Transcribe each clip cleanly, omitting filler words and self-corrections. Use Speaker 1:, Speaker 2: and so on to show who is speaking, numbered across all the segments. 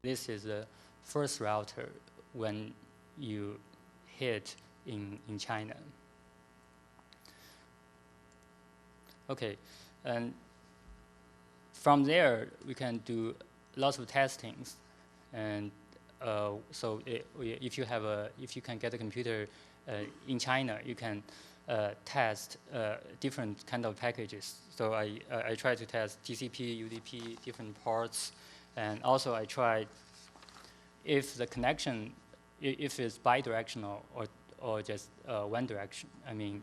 Speaker 1: This is the first router when you hit in China. Okay, and from there we can do lots of testings, and so if you can get a computer in China, you can test different kind of packages. So I try to test TCP, UDP, different ports, and also I tried if the connection, if it's bidirectional or just one direction. I mean,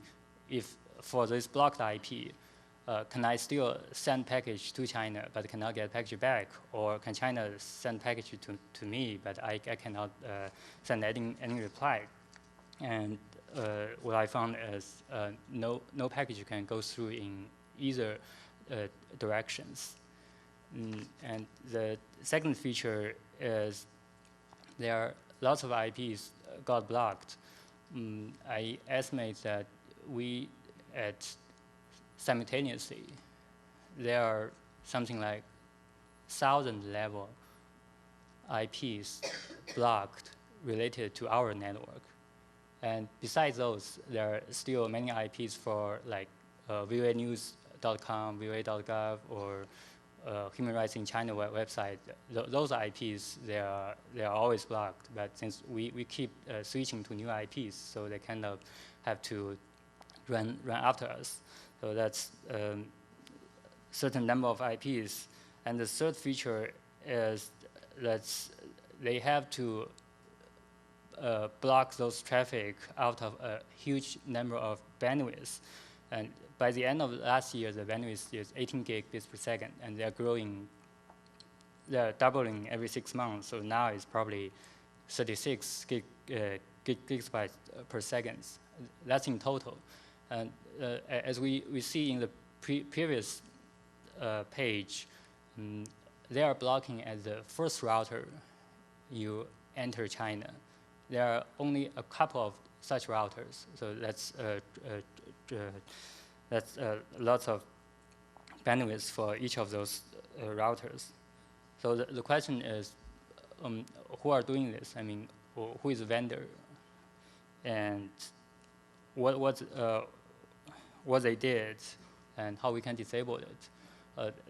Speaker 1: if for this blocked IP, can I still send package to China but cannot get package back, or can China send package to me but I cannot send any reply? And what I found is no package can go through in either directions. And the second feature is there are lots of IPs got blocked. I estimate that simultaneously, there are something like 1,000 level IPs blocked related to our network. And besides those, there are still many IPs for like voanews.com, voa.gov, or Human Rights in China website. Those IPs, they are always blocked. But since we keep switching to new IPs, so they kind of have to run after us. So that's certain number of IPs. And the third feature is that they have to block those traffic out of a huge number of bandwidths. And by the end of last year, the bandwidth is 18 gigabits per second, and they're growing, they're doubling every 6 months. So now it's probably 36 gigabytes per second. That's in total. And as we see in the previous page, they are blocking at the first router you enter China. There are only a couple of such routers, so that's lots of bandwidth for each of those routers. So the question is, who are doing this? I mean, who is the vendor, and what they did, and how we can disable it.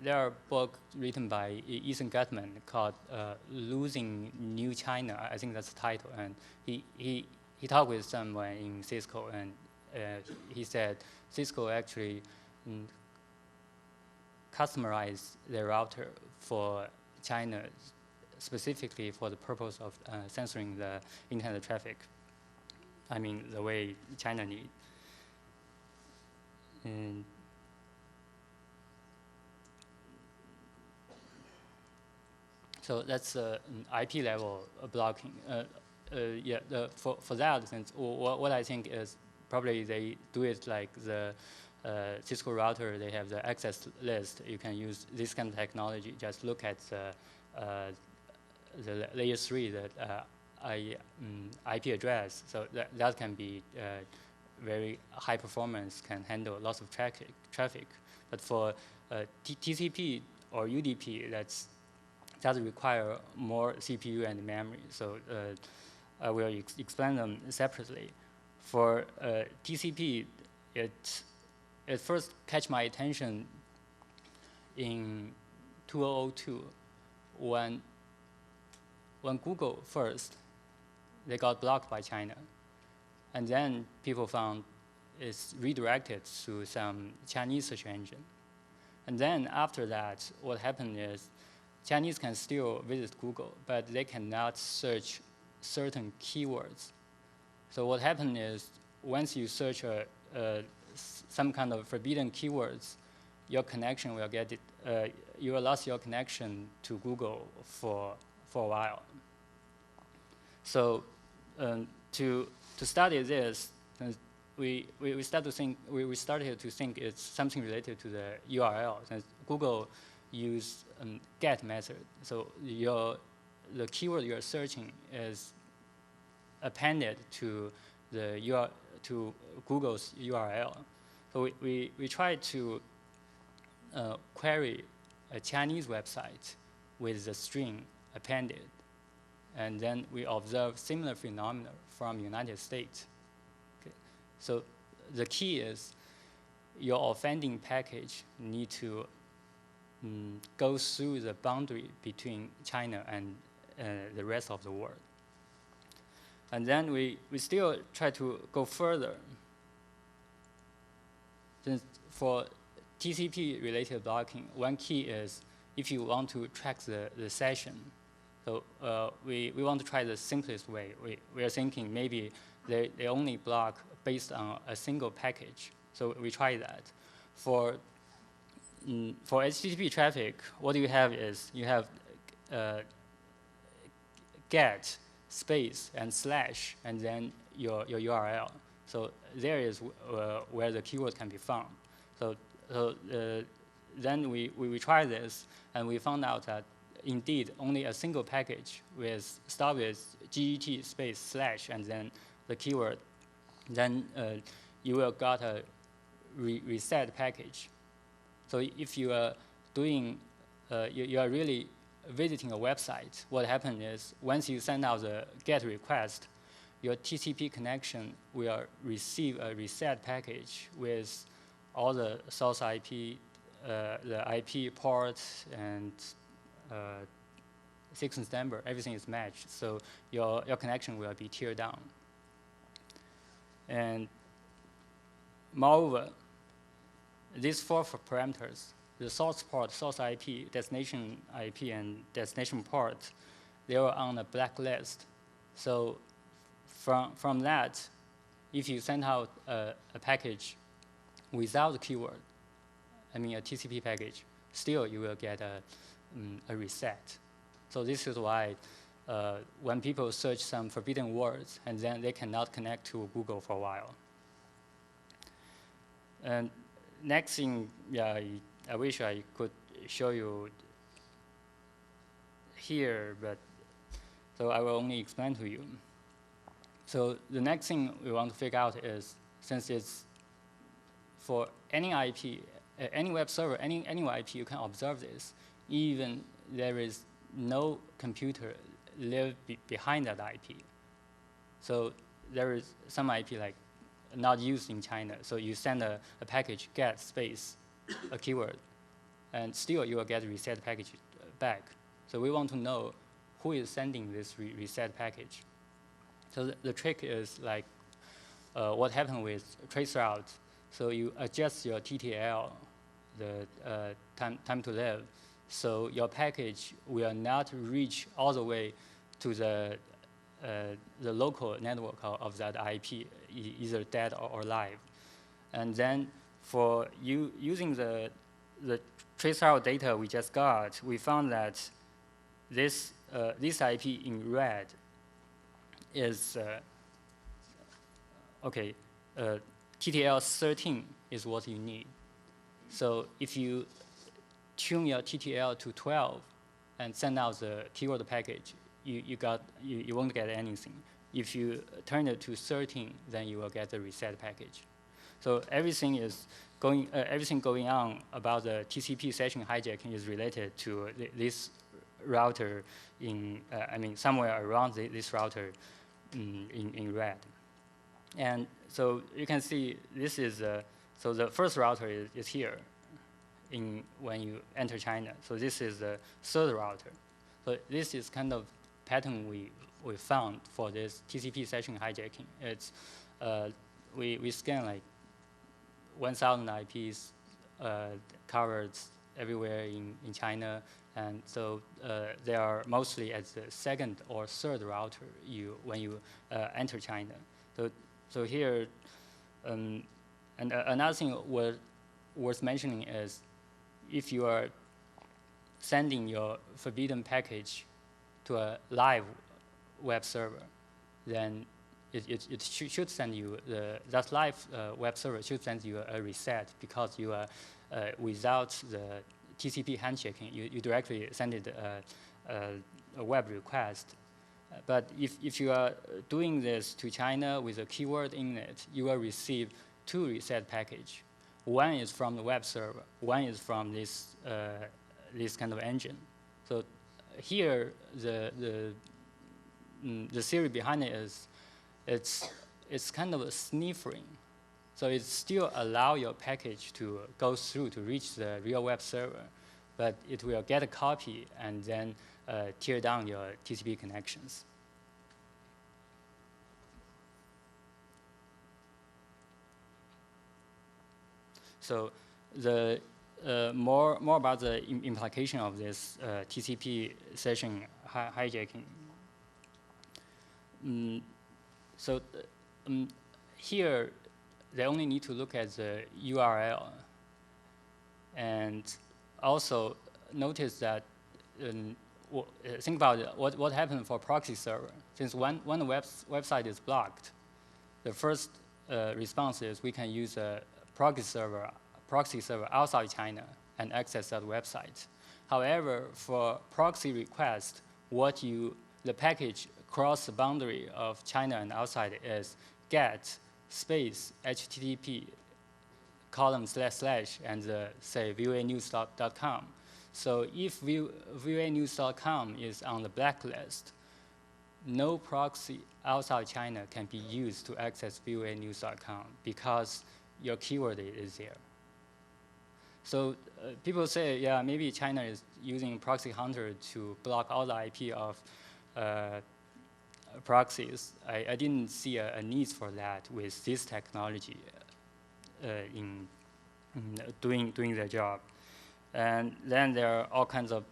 Speaker 1: There are a book written by Ethan Gutman called "Losing New China." I think that's the title. And he talked with someone in Cisco, and he said Cisco actually customized their router for China specifically for the purpose of censoring the internet traffic. I mean, the way China needs. And so that's IP level blocking. Yeah, for that, since what I think is probably they do it like the Cisco router. They have the access list. You can use this kind of technology. Just look at the layer 3, that IP address. So that can be very high performance, can handle lots of traffic. But for TCP or UDP, that require more CPU and memory. So I will explain them separately. For TCP, it first catch my attention in 2002 when Google first, they got blocked by China. And then people found it's redirected to some Chinese search engine. And then after that, what happened is Chinese can still visit Google, but they cannot search certain keywords. So what happened is once you search some kind of forbidden keywords, your connection will get it. You will lose your connection to Google for a while. So to study this, we started to think it's something related to the URL. Since Google use get method, so the keyword you are searching is appended to to Google's URL. So we tried to query a Chinese website with the string appended. And then we observe similar phenomena from United States. Okay. So the key is your offending package need to go through the boundary between China and the rest of the world. And then we still try to go further. Since for TCP-related blocking, one key is if you want to track the session. So we want to try the simplest way. We are thinking maybe they only block based on a single package. So we try that. For HTTP traffic, what you have is you have get, space, and slash, and then your URL. So there is where the keyword can be found. So then we try this, and we found out that indeed only a single package with start with get space slash and then the keyword, then you will got a reset package. So if you are doing, you are really visiting a website, what happens is once you send out the GET request, your TCP connection will receive a reset package with all the source IP, the IP port, and sequence number, everything is matched. So your connection will be teared down. And moreover, these four parameters, the source port, source IP, destination IP, and destination port, they are on a blacklist. So from that, if you send out a package without the keyword, I mean a TCP package, still you will get a reset. So this is why when people search some forbidden words, and then they cannot connect to Google for a while. And next thing, yeah, I wish I could show you here, but so I will only explain to you. So the next thing we want to figure out is, since it's for any IP, any web server, any IP, you can observe this, even there is no computer live behind that IP. So there is some IP like not used in China. So you send a package, get space, a keyword, and still you will get a reset package back. So we want to know who is sending this reset package. So the trick is like what happened with traceroute. So you adjust your TTL, the time to live, so your package will not reach all the way to the local network of that IP, either dead or live. And then for you using the traceroute data we just got, we found that this IP in red is okay. TTL 13 is what you need. So if you tune your TTL to 12 and send out the keyword package, you won't get anything. If you turn it to 13, then you will get the reset package. So everything is everything going on about the TCP session hijacking is related to this router in I mean somewhere around this router in red. And so you can see this is so the first router is here when you enter China. So this is the third router. So this is kind of pattern we found for this TCP session hijacking. It's we scan like 1,000 IPs covered everywhere in China, and so they are mostly at the second or third router when you enter China. So here, and another thing worth mentioning is if you are sending your forbidden package to a live web server, then it should send you, that live web server should send you a reset, because you are, without the TCP handshaking, you directly send it a web request. But if you are doing this to China with a keyword in it, you will receive two reset package. One is from the web server, one is from this kind of engine. So here the theory behind it is it's kind of a sniffing. So it still allow your package to go through to reach the real web server, but it will get a copy and then tear down your TCP connections. So the more about the implication of this TCP session hijacking. Here, they only need to look at the URL. And also notice that, think about what happened for proxy server. Since when the website is blocked, the first response is we can use a proxy server outside China and access that website. However, for proxy request, the package cross the boundary of China and outside is get space HTTP column / and say voanews.com. So if voanews.com is on the blacklist, no proxy outside China can be used to access voanews.com because your keyword is there. So people say, yeah, maybe China is using proxy hunter to block all the IP of proxies. I didn't see a need for that with this technology in doing their job. And then there are all kinds of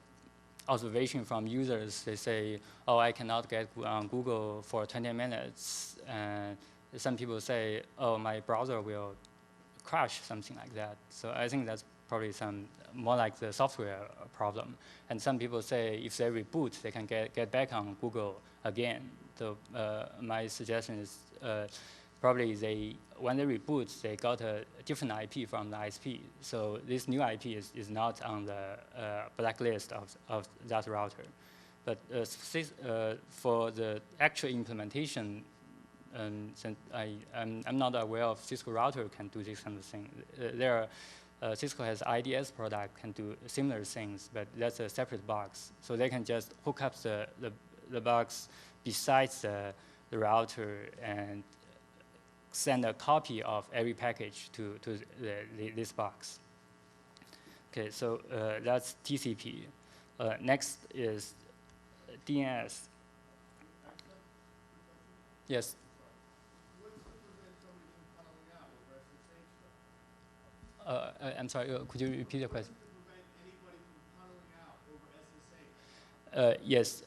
Speaker 1: observation from users. They say, oh, I cannot get on Google for 20 minutes. And some people say, oh, my browser will crash, something like that. So I think that's probably more like the software problem. And some people say if they reboot, they can get back on Google again. So my suggestion is probably when they reboot, they got a different IP from the ISP. So this new IP is not on the blacklist of that router. But for the actual implementation, since I'm not aware of Cisco router can do this kind of thing. Cisco has IDS product can do similar things, but that's a separate box. So they can just hook up the box besides the router and send a copy of every package to this box. Okay, so that's TCP. Next is DNS. Yes. I'm sorry, could you repeat the question? Yes,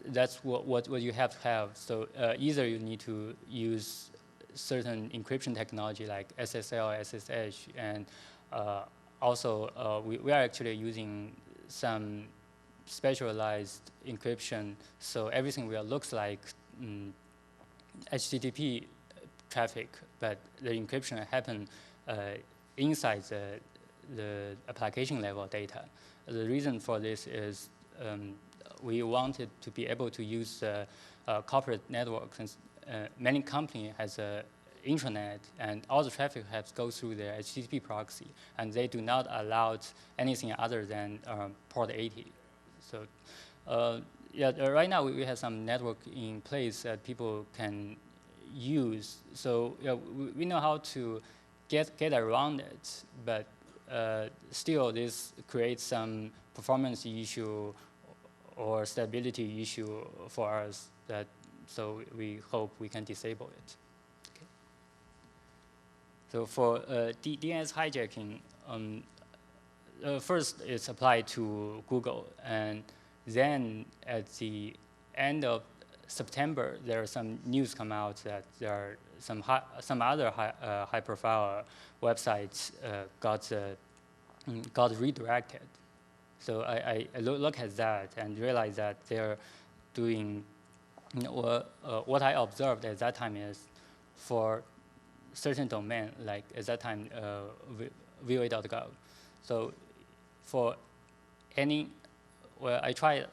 Speaker 1: that's what you have to have. So either you need to use certain encryption technology like SSL, SSH, and also we are actually using some specialized encryption. So everything will looks like HTTP traffic, but the encryption happen inside the application level data. The reason for this is we wanted to be able to use corporate networks. Since many companies has an intranet, and all the traffic has to go through their HTTP proxy, and they do not allow anything other than port 80. So yeah, right now we have some network in place that people can use. So yeah, we know how to get around it, but still this creates some performance issue or stability issue for us. So we hope we can disable it. Okay. So for DNS hijacking, first it's applied to Google, and then at the end of September, there are some news come out that there are some other high-profile websites got redirected. So I look at that and realize that they're doing, what I observed at that time is for certain domain, like at that time, voa.gov. So for any, well, I tried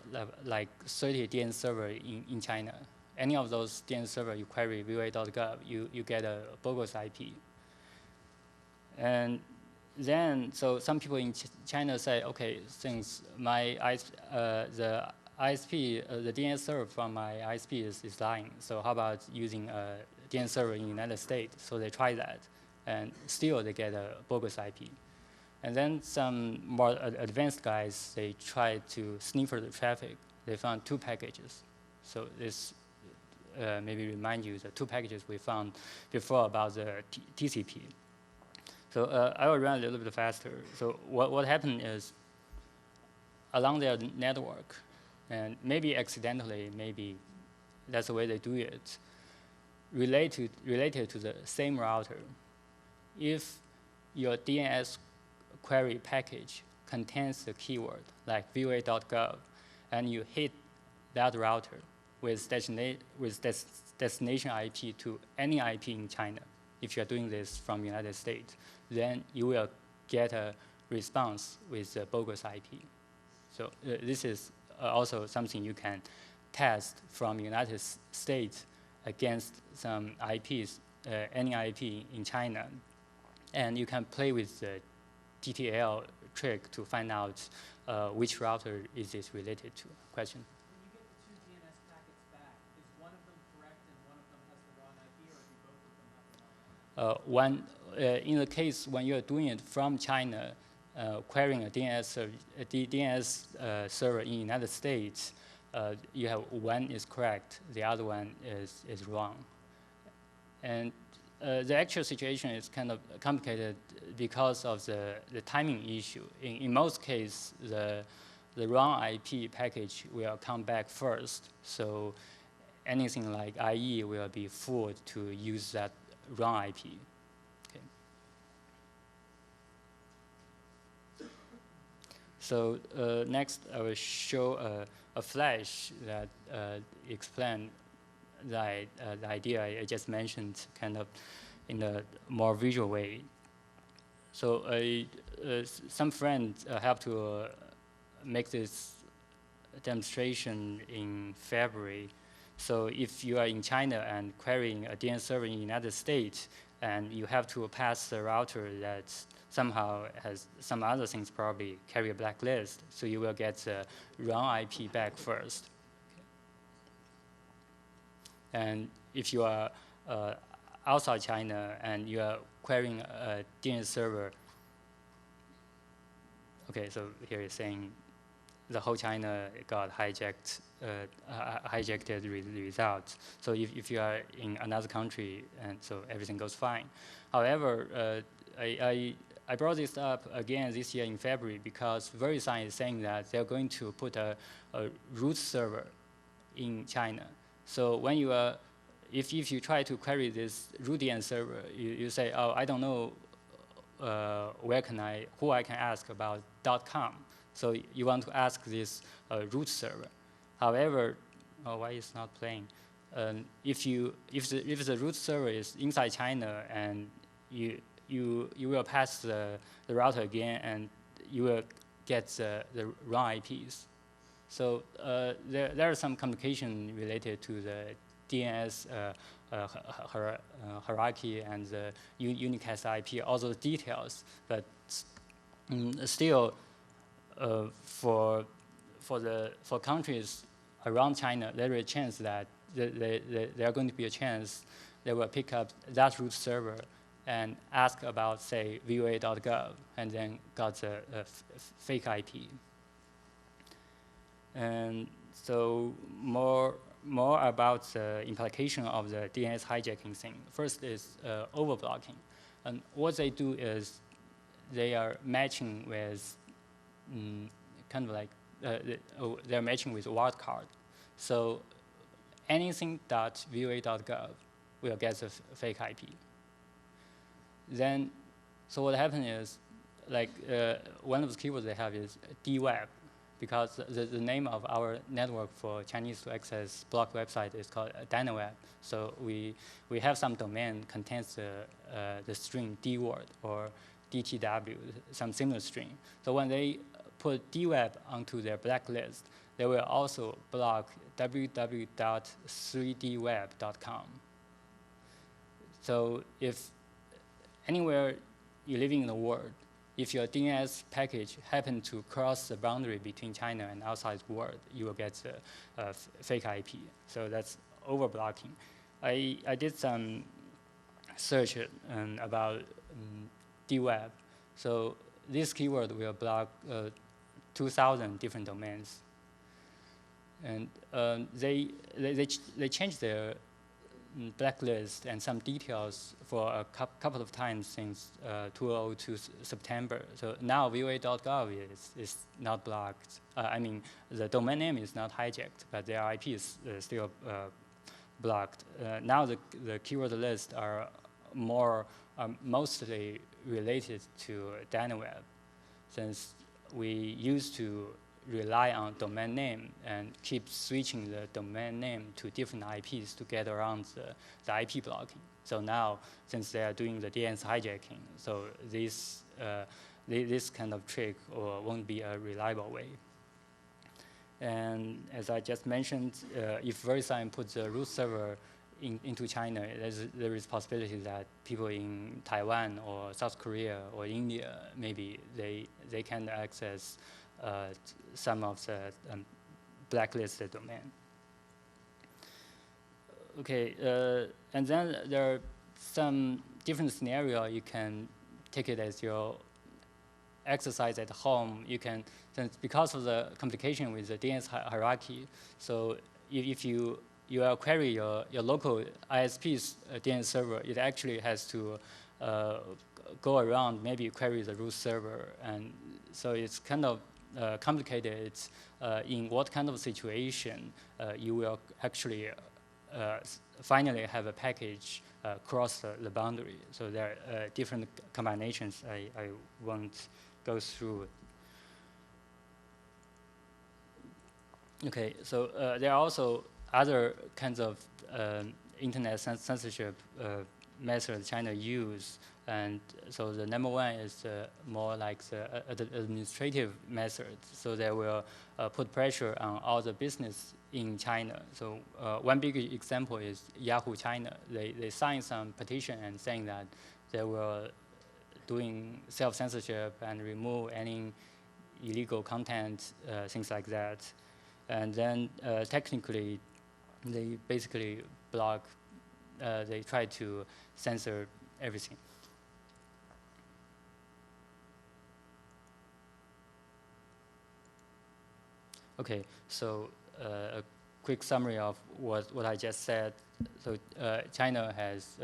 Speaker 1: like 30 DNS server in China. Any of those DNS server you query voa.gov, you get a bogus IP. And then, so some people in China say, okay, since my the ISP, the DNS server from my ISP is lying, so how about using a DNS server in the United States? So they try that, and still they get a bogus IP. And then some more advanced guys, they try to sniffer the traffic. They found 2 packages. So this maybe remind you the 2 packages we found before about the TCP. So I will run a little bit faster. So what happened is, along their network, and maybe accidentally, maybe that's the way they do it, related to the same router, if your DNS query package contains the keyword like voa.gov, and you hit that router with destination IP to any IP in China, if you're doing this from the United States, then you will get a response with the bogus IP. So this is also something you can test from the United States against some IPs, any IP in China. And you can play with the TTL trick to find out which router is this related to. Question?
Speaker 2: When you get the 2 DNS packets back, is one of them correct and one of them has the wrong IP, or do both of them have the wrong IP?
Speaker 1: In the case when you're doing it from China, querying a DNS server in the United States, you have one is correct, the other one is wrong. And the actual situation is kind of complicated because of the timing issue. In most cases, the wrong IP package will come back first. So anything like IE will be fooled to use that wrong IP. Okay. So next, I will show a flash that explains the idea I just mentioned, kind of in a more visual way. So some friends have to make this demonstration in February. So if you are in China and querying a DNS server in the United States, and you have to pass the router that somehow has some other things, probably carry a blacklist, so you will get the wrong IP back first. And if you are outside China and you are querying a DNS server, okay, so here it's saying the whole China got hijacked, hijacked results. So if you are in another country, and so everything goes fine. However, I brought this up again this year in February because VeriSign is saying that they're going to put a root server in China. So when you are, if you try to query this root DNS server, you say, oh, I don't know who I can ask about .com. So you want to ask this root server. However, why is not playing? If the root server is inside China and you will pass the router again and you will get the wrong IPs. So there are some complication related to the DNS hierarchy and the unicast IP, all those details. But still, for countries around China, there is a chance that there are going to be a chance they will pick up that root server and ask about, say, voa.gov, and then got a fake IP. And so more about the implication of the DNS hijacking thing. First is overblocking. And what they do is they are matching with kind of like, they're matching with wildcard. So anything .voa.gov will get a fake IP. Then, so what happens is, like one of the keywords they have is DWeb, because the name of our network for Chinese to access blocked website is called DynaWeb. So we have some domain contains the string D word or DTW, some similar string. So when they put DWeb onto their blacklist, they will also block www.3dweb.com. So if anywhere you're living in the world, if your DNS package happen to cross the boundary between China and outside world, you will get a fake IP. So that's overblocking. I did some search about DWeb. So this keyword will block 2,000 different domains. And they changed their blacklist and some details for a couple of times since 2002 September. So now voa.gov is not blocked. I mean, the domain name is not hijacked, but their IP is still blocked. Now the keyword lists are mostly related to DynaWeb, since we used to rely on domain name and keep switching the domain name to different IPs to get around the IP blocking. So now, since they are doing the DNS hijacking, so this kind of trick won't be a reliable way. And as I just mentioned, if VeriSign puts the root server into China, there is possibility that people in Taiwan or South Korea or India, maybe they can access some of the blacklisted domain. Okay, and then there are some different scenario. You can take it as your exercise at home. You can, because of the complication with the DNS hierarchy, so if you query your local ISP's DNS server, it actually has to go around, maybe query the root server. And so it's kind of complicated. It's in what kind of situation you will actually finally have a package cross the boundary. So there are different combinations. I won't go through. Okay, so there are also other kinds of internet censorship methods China use. And so the number one is more like the administrative method. So they will put pressure on all the business in China. So one big example is Yahoo China. They signed some petition and saying that they were doing self-censorship and remove any illegal content, things like that. And then technically, they basically block, they try to censor everything. Okay, so a quick summary of what I just said. So China has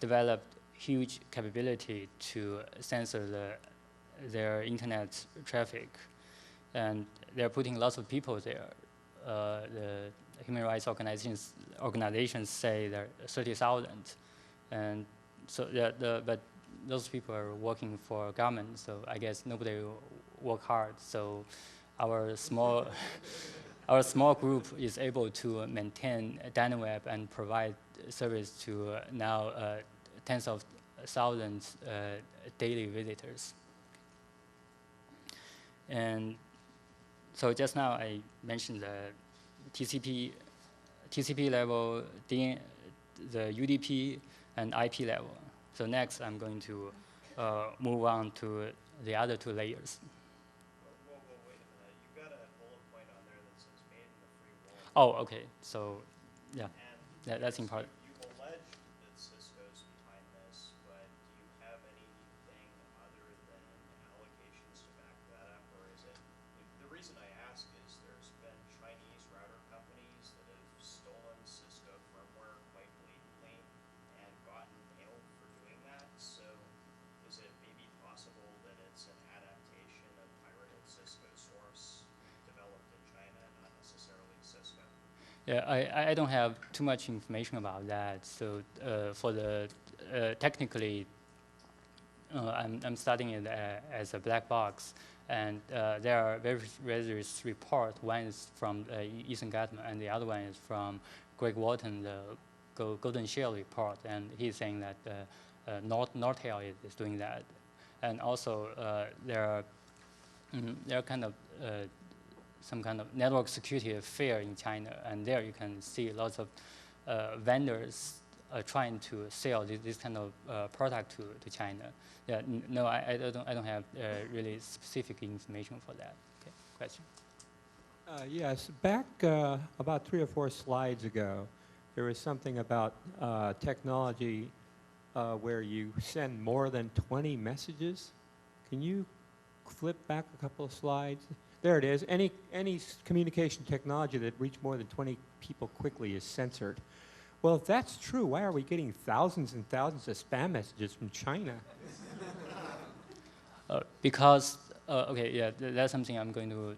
Speaker 1: developed huge capability to censor their internet traffic, and they're putting lots of people there. The human rights organizations say there are 30,000, and so but those people are working for government. So I guess nobody will work hard. So our small group is able to maintain DynaWeb and provide service to now tens of thousands daily visitors. And so just now I mentioned the TCP level, the UDP, and IP level. So next I'm going to move on to the other two layers.
Speaker 3: Wait a minute. You've got a bullet point on there that says made in the free world.
Speaker 1: Oh, okay. So, yeah, that's important.
Speaker 3: You've alleged that Cisco's behind this, but do you have anything other than allegations to back that up, or is it? The reason I ask is there's been Chinese router companies that have stolen Cisco firmware quite blatantly and gotten nailed for doing that. So, is it maybe possible that it's an adaptation of pirated Cisco source developed in China, not necessarily Cisco?
Speaker 1: Yeah, I don't have too much information about that. So for the technically, I'm studying it as a black box, and there are various reports. One is from Ethan Gutman, and the other one is from Greg Walton, the Golden Shell report, and he's saying that Nortel is doing that, and also there are kind of some kind of network security fair in China, and there you can see lots of vendors trying to sell this kind of product to China. Yeah, no, I don't have really specific information for that. Okay, question.
Speaker 4: Yes, back about 3 or 4 slides ago, there was something about technology where you send more than 20 messages. Can you flip back a couple of slides? There it is. Any communication technology that reach more than 20 people quickly is censored. Well, if that's true, why are we getting thousands and thousands of spam messages from China?
Speaker 1: Because, okay, yeah, that's something I'm going to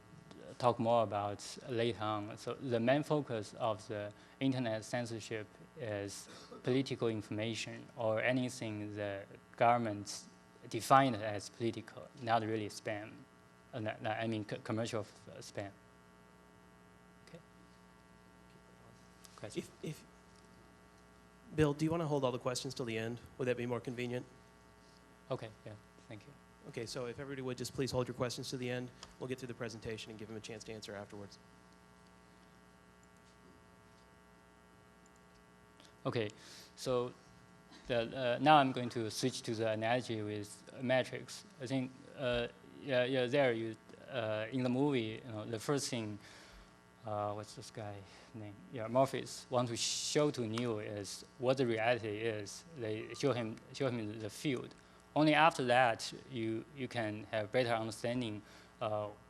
Speaker 1: talk more about later on. So the main focus of the internet censorship is political information or anything the government defined as political, not really spam. I mean commercial spam. Okay. Question.
Speaker 5: If Bill, do you want to hold all the questions till the end? Would that be more convenient?
Speaker 1: Okay, yeah, thank you.
Speaker 5: Okay, so if everybody would just please hold your questions to the end, we'll get through the presentation and give them a chance to answer afterwards.
Speaker 1: Okay, so now I'm going to switch to the analogy with metrics. I think, there you in the movie, the first thing, what's this guy name? Yeah, Morpheus want to show to Neo is what the reality is. They show him the field. Only after that you can have better understanding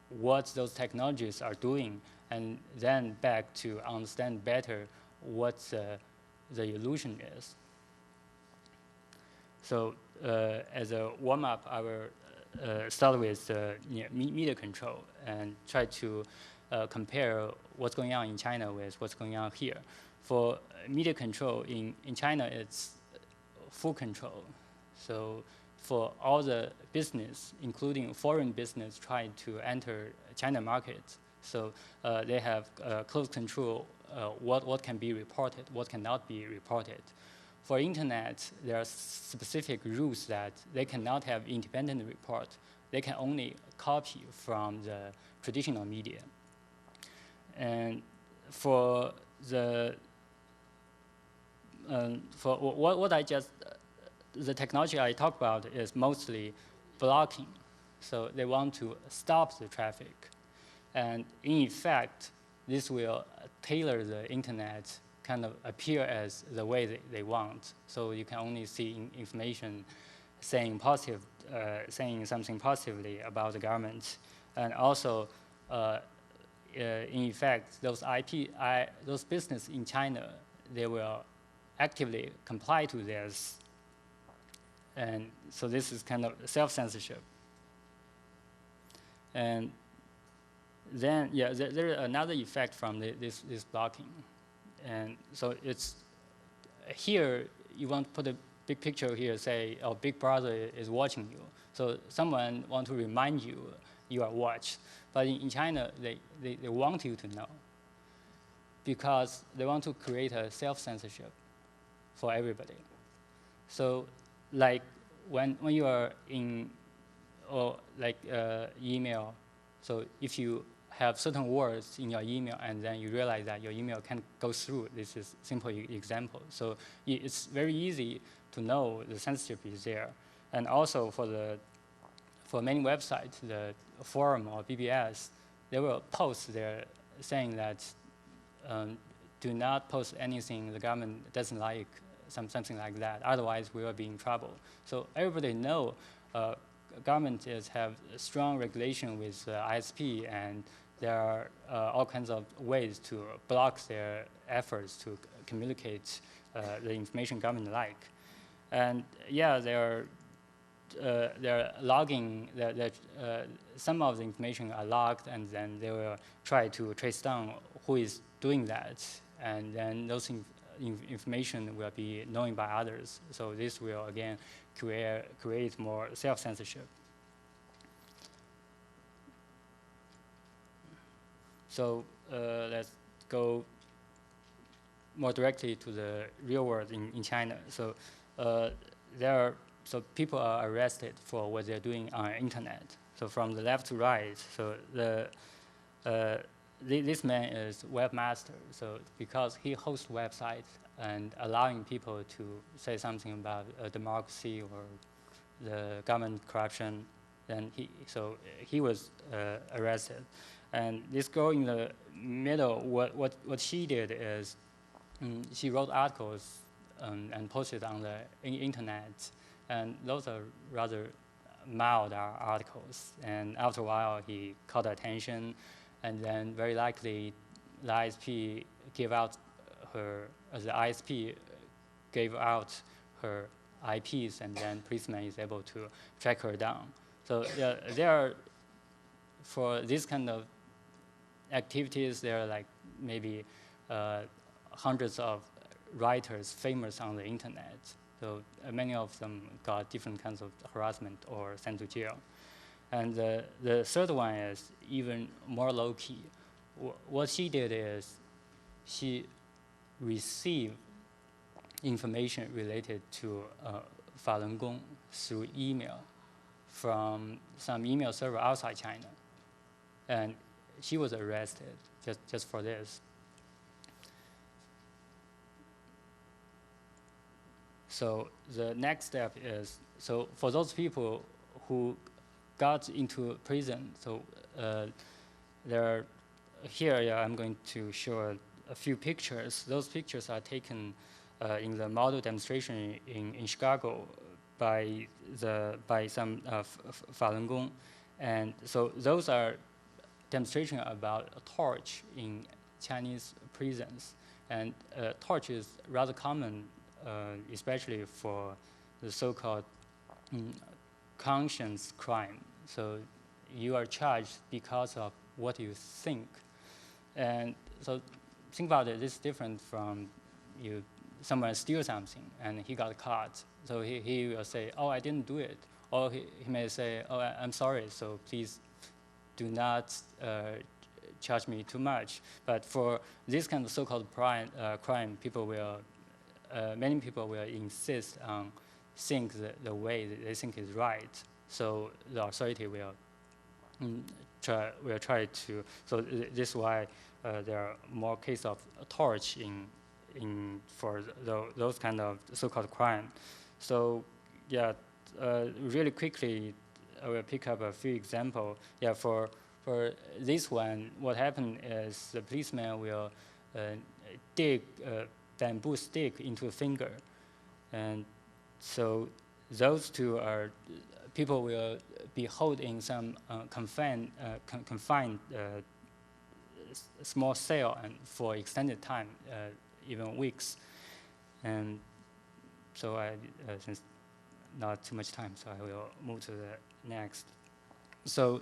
Speaker 1: what those technologies are doing, and then back to understand better what the illusion is. So as a warm-up, I will start with media control and try to compare what's going on in China with what's going on here. For media control in China, it's full control. So for all the business, including foreign business, trying to enter China market, so they have close control what can be reported, what cannot be reported. For internet, there are specific rules that they cannot have independent report. They can only copy from the traditional media. And for the for what I just the technology I talked about is mostly blocking. So they want to stop the traffic, and in effect, this will tailor the internet kind of appear as the way they want. So you can only see information saying saying something positively about the government, and also, in effect, those business in China, they will actively comply to this, and so this is kind of self-censorship. And then, yeah, there is another effect from this blocking. And so it's here, you want to put a big picture here, say, oh, Big Brother is watching you. So someone want to remind you you are watched. But in China, they want you to know, because they want to create a self-censorship for everybody. So like when you are in, or like email, so if you have certain words in your email and then you realize that your email can't go through, this is a simple example. So it's very easy to know the censorship is there. And also for many websites, the forum or BBS, they will post there saying that do not post anything the government doesn't like, something like that. Otherwise, we will be in trouble. So everybody know government have strong regulation with ISP, and there are all kinds of ways to block their efforts to communicate the information government like. And yeah, they're logging, some of the information are logged, and then they will try to trace down who is doing that, and then those information will be known by others. So this will, again, create more self-censorship. So let's go more directly to the real world in China. So so people are arrested for what they're doing on the internet. So from the left to right, so this man is webmaster. So because he hosts websites and allowing people to say something about democracy or the government corruption, then he was arrested. And this girl in the middle, what she did is she wrote articles and posted on the internet, and those are rather mild articles. And after a while, he caught attention, and then very likely the ISP gave out her IPs, and then policeman is able to track her down. So yeah, there are, for this kind of activities, there are like maybe hundreds of writers famous on the internet. So many of them got different kinds of harassment or sent to jail. And the third one is even more low-key. What she did is she received information related to Falun Gong through email from some email server outside China. And she was arrested just for this. So the next step is, so for those people who got into prison, so here I'm going to show a few pictures. Those pictures are taken in the model demonstration in Chicago by some Falun Gong. And so those are demonstration about a torch in Chinese prisons. And torch is rather common, especially for the so-called conscience crime. So you are charged because of what you think. And so think about it, this is different from someone steals something and he got caught. So he will say, oh, I didn't do it. Or he may say, oh, I'm sorry, so please do not charge me too much. But for this kind of so-called crime, many people will insist on think the way that they think is right. So the authority will try to. So this is why there are more cases of torch for those kind of so-called crime. So yeah, really quickly, I will pick up a few examples. Yeah, for this one, what happened is the policeman will dig a bamboo stick into a finger, and so those two are people will be held in some confined small cell and for extended time, even weeks. And so since not too much time, so I will move to the next. So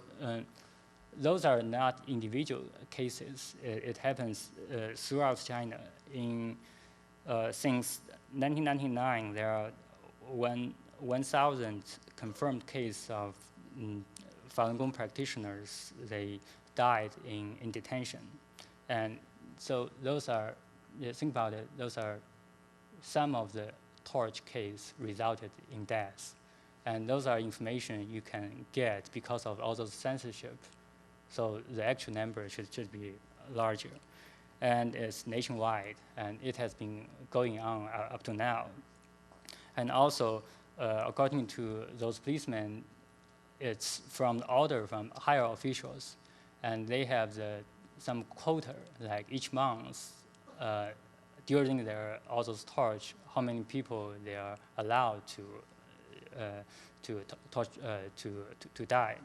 Speaker 1: those are not individual cases. It happens throughout China. Since 1999, there are 1,000 confirmed cases of Falun Gong practitioners. They died in detention. And so those are, think about it, those are some of the torch cases resulted in death. And those are information you can get because of all those censorship. So the actual number should be larger. And it's nationwide, and it has been going on up to now. And also, according to those policemen, it's from the order from higher officials, and they have some quota, like each month, during all those torch, how many people they are allowed to die.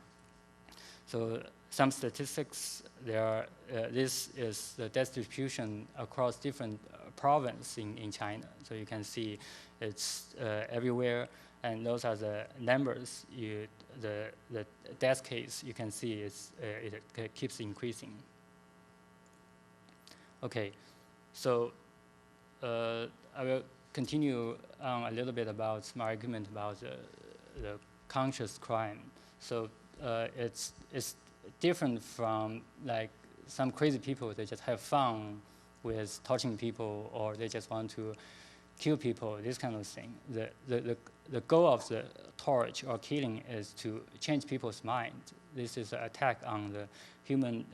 Speaker 1: So some statistics there. This is the death distribution across different provinces in China. So you can see it's everywhere, and those are the numbers. The death case you can see it keeps increasing. Okay, so I will continue on a little bit about my argument about the conscious crime. So it's different from like some crazy people. They just have fun with torturing people, or they just want to kill people. This kind of thing. The goal of the torch or killing is to change people's mind. This is an attack on the human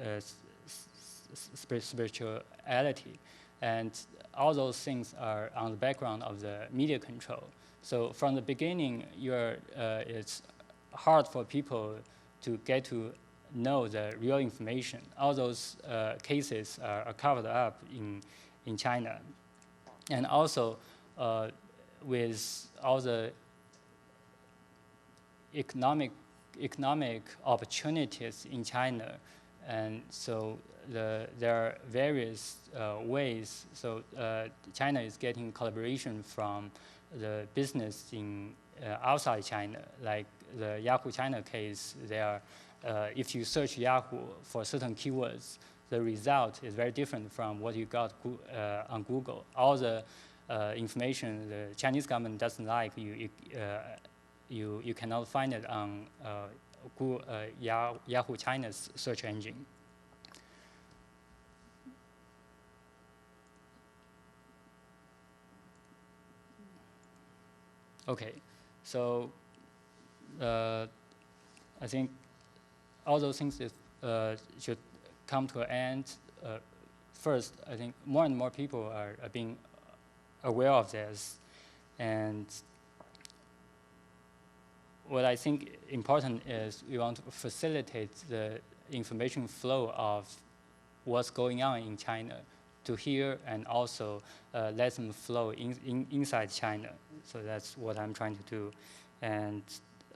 Speaker 1: spirituality. And all those things are on the background of the media control. So from the beginning, it's hard for people to get to know the real information. All those cases are covered up in China. And also, with all the economic opportunities in China, and so there are various ways. So China is getting collaboration from the business in outside China, like the Yahoo China case. If you search Yahoo for certain keywords, the result is very different from what you got on Google. All the information the Chinese government doesn't like, you cannot find it on Yahoo China's search engine. Okay, so I think all those things should come to an end. First, I think more and more people are being aware of this, and what I think important is we want to facilitate the information flow of what's going on in China to here, and also let them flow inside China. So that's what I'm trying to do. And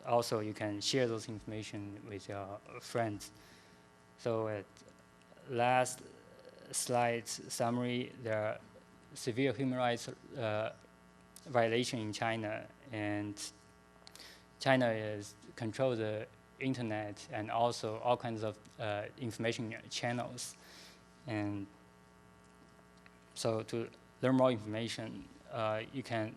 Speaker 1: also you can share those information with your friends. So at last slide summary, there are severe human rights violation in China, and China controls the internet and also all kinds of information channels. And so to learn more information, you can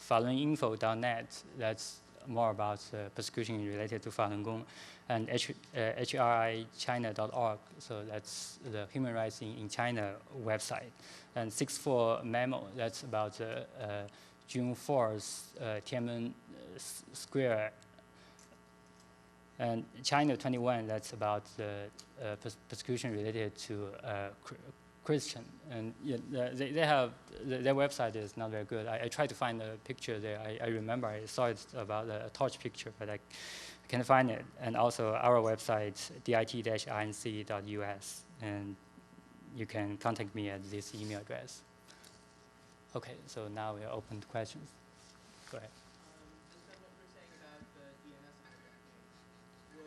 Speaker 1: faluninfo.net, that's more about persecution related to Falun Gong, and hrichina.org, so that's the human rights in China website. And 6.4 memo, that's about June 4th, Tiananmen Square. And China 21, that's about the persecution related to Christian. And yeah, they have, their website is not very good. I tried to find a picture there. I remember I saw it about a torch picture, but I can't find it. And also our website, dit-inc.us. And you can contact me at this email address. Okay, so now we are open to questions. Go ahead.
Speaker 5: Just on what you were saying about the DNS hijacking, if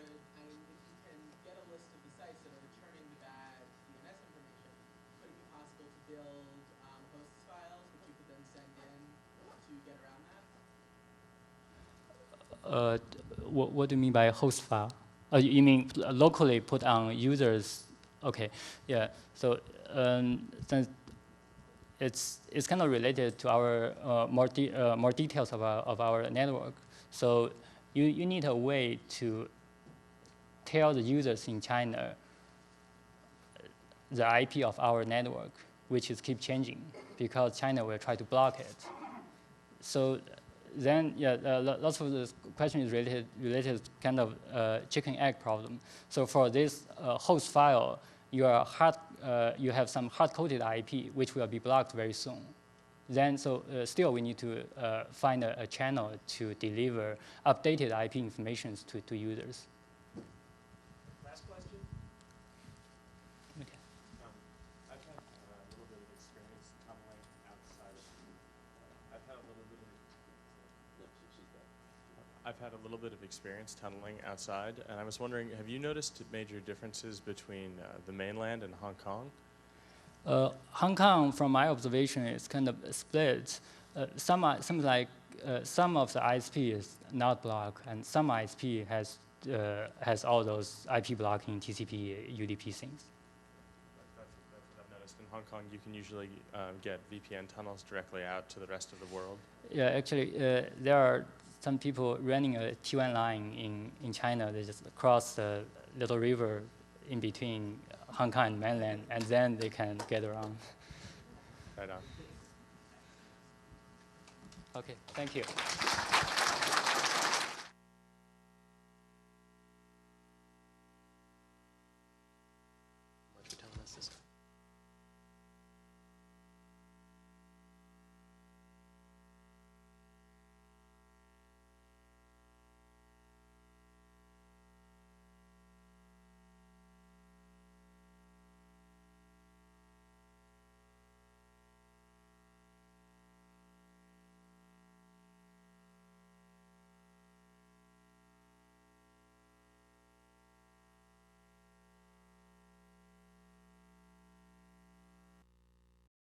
Speaker 5: you can get a list of the sites that are returning the bad DNS information, could it be possible to build hosts files which you could then send in to get around that?
Speaker 1: What do you mean by host file? You mean locally put on users? Okay, yeah. So since it's kind of related to our more details of our network. So you need a way to tell the users in China the IP of our network, which is keep changing because China will try to block it. So then, yeah, lots of the question is related kind of chicken egg problem. So for this host file, you have some hard-coded IP which will be blocked very soon. Then, still we need to find a channel to deliver updated IP information to users.
Speaker 6: Last question.
Speaker 1: Okay.
Speaker 6: I've had a little bit of experience tunneling outside of. I've had a little bit of experience tunneling outside, and I was wondering, have you noticed major differences between the mainland and Hong Kong?
Speaker 1: Hong Kong, from my observation, is kind of split. Some of the ISP is not blocked, and some ISP has all those IP blocking TCP, UDP things.
Speaker 6: That's what I've noticed. In Hong Kong, you can usually get VPN tunnels directly out to the rest of the world.
Speaker 1: Yeah, actually, there are some people running a T1 line in China. They just cross the little river in between Hong Kong and mainland, and then they can get around.
Speaker 6: Right on.
Speaker 1: Okay, thank you.